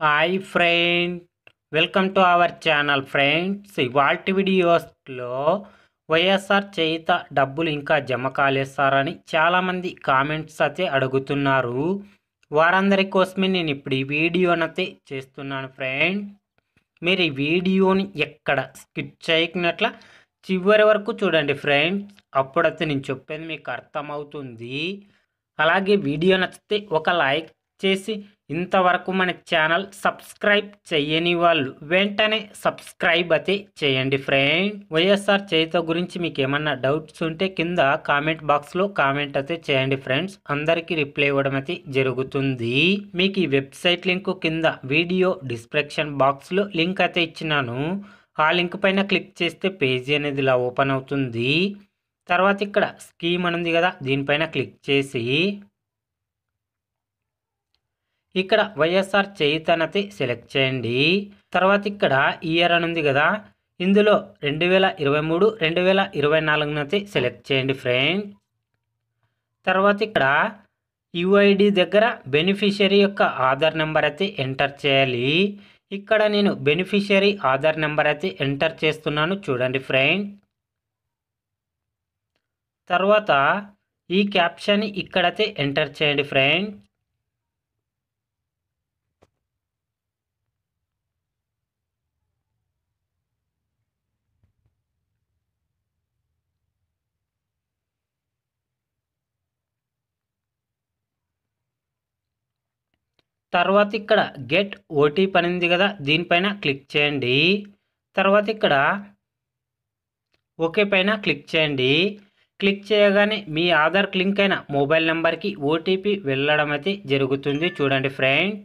Hi friend, welcome to our channel friends. ఇవాల్టి వీడియోస్లో వైఎస్ఆర్ చేయుత డబ్బులు ఇంకా జమ కాలేస్తారని చాలామంది కామెంట్స్ అయితే అడుగుతున్నారు. వారందరి కోసమే నేను ఇప్పుడు ఈ వీడియోనైతే చేస్తున్నాను ఫ్రెండ్. మీరు ఈ వీడియోని ఎక్కడ స్కిప్ చేయకున్నట్ల చివరి వరకు చూడండి ఫ్రెండ్స్. అప్పుడైతే నేను చెప్పేది మీకు అర్థమవుతుంది. అలాగే వీడియో నచ్చితే ఒక లైక్ చేసి ఇంతవరకు మన ఛానల్ సబ్స్క్రైబ్ చేయని వాళ్ళు వెంటనే సబ్స్క్రైబ్ అయితే చేయండి ఫ్రెండ్. వైఎస్ఆర్ చేయుత గురించి మీకు ఏమన్నా డౌట్స్ ఉంటే కింద కామెంట్ బాక్స్లో కామెంట్ అయితే చేయండి ఫ్రెండ్స్. అందరికీ రిప్లై ఇవ్వడం అయితే జరుగుతుంది. మీకు ఈ వెబ్సైట్ లింక్ కింద వీడియో డిస్క్రిప్షన్ బాక్స్లో లింక్ అయితే ఇచ్చినాను. ఆ లింక్ పైన క్లిక్ చేస్తే పేజీ అనేది ఇలా ఓపెన్ అవుతుంది. తర్వాత ఇక్కడ స్కీమ్ అని ఉంది కదా, దీనిపైన క్లిక్ చేసి ఇక్కడ వైఎస్ఆర్ చేయుతనైతే సెలెక్ట్ చేయండి. తర్వాత ఇక్కడ ఇయర్ అని ఉంది కదా, ఇందులో 2023 2024 సెలెక్ట్ చేయండి ఫ్రెండ్. తర్వాత ఇక్కడ యుఐడి దగ్గర బెనిఫిషియరీ యొక్క ఆధార్ నెంబర్ అయితే ఎంటర్ చేయాలి. ఇక్కడ నేను బెనిఫిషియరీ ఆధార్ నెంబర్ అయితే ఎంటర్ చేస్తున్నాను, చూడండి ఫ్రెండ్. తర్వాత ఈ క్యాప్షన్ ఇక్కడైతే ఎంటర్ చేయండి ఫ్రెండ్. తర్వాత ఇక్కడ గెట్ ఓటీపీ అని ఉంది కదా, దీనిపైన క్లిక్ చేయండి. తర్వాత ఇక్కడ ఓకే పైన క్లిక్ చేయండి. క్లిక్ చేయగానే మీ ఆధార్ లింక్ అయిన మొబైల్ నెంబర్కి ఓటీపీ వెళ్ళడం అయితే జరుగుతుంది, చూడండి ఫ్రెండ్.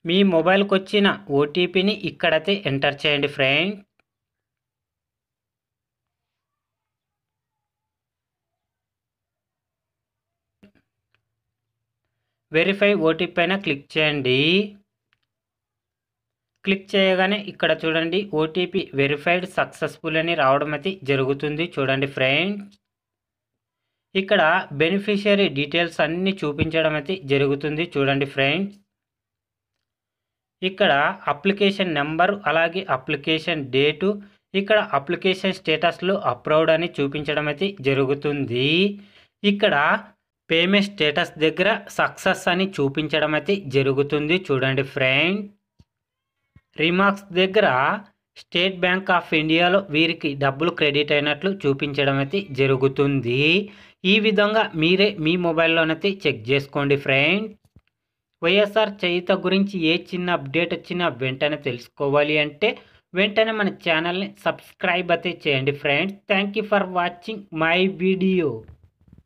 మీ మొబైల్కి వచ్చిన ఓటీపీని ఇక్కడైతే ఎంటర్ చేయండి ఫ్రెండ్. వెరిఫై ఓటీపీ పైన క్లిక్ చేయండి. క్లిక్ చేయగానే ఇక్కడ చూడండి ఓటీపీ వెరిఫైడ్ సక్సెస్ఫుల్ అని రావడం అయితే జరుగుతుంది, చూడండి ఫ్రెండ్. ఇక్కడ బెనిఫిషియరీ డీటెయిల్స్ అన్నీ చూపించడం అయితే జరుగుతుంది, చూడండి ఫ్రెండ్స్. ఇక్కడ అప్లికేషన్ నెంబరు అలాగే అప్లికేషన్ డేటు, ఇక్కడ అప్లికేషన్ స్టేటస్లో అప్రూవ్డ్ అని చూపించడం అయితే జరుగుతుంది. ఇక్కడ పేమెంట్ స్టేటస్ దగ్గర సక్సెస్ అని చూపించడం అయితే జరుగుతుంది, చూడండి ఫ్రెండ్. రిమార్క్స్ దగ్గర స్టేట్ బ్యాంక్ ఆఫ్ ఇండియాలో వీరికి డబ్బులు క్రెడిట్ అయినట్లు చూపించడం అయితే జరుగుతుంది. ఈ విధంగా మీరే మీ మొబైల్లోనైతే చెక్ చేసుకోండి ఫ్రెండ్. వైఎస్ఆర్ చేయుత గురించి ఏ చిన్న అప్డేట్ వచ్చినా వెంటనే తెలుసుకోవాలి అంటే వెంటనే మన ఛానల్ని సబ్స్క్రైబ్ అయితే చేయండి friends. Thank you for watching my video.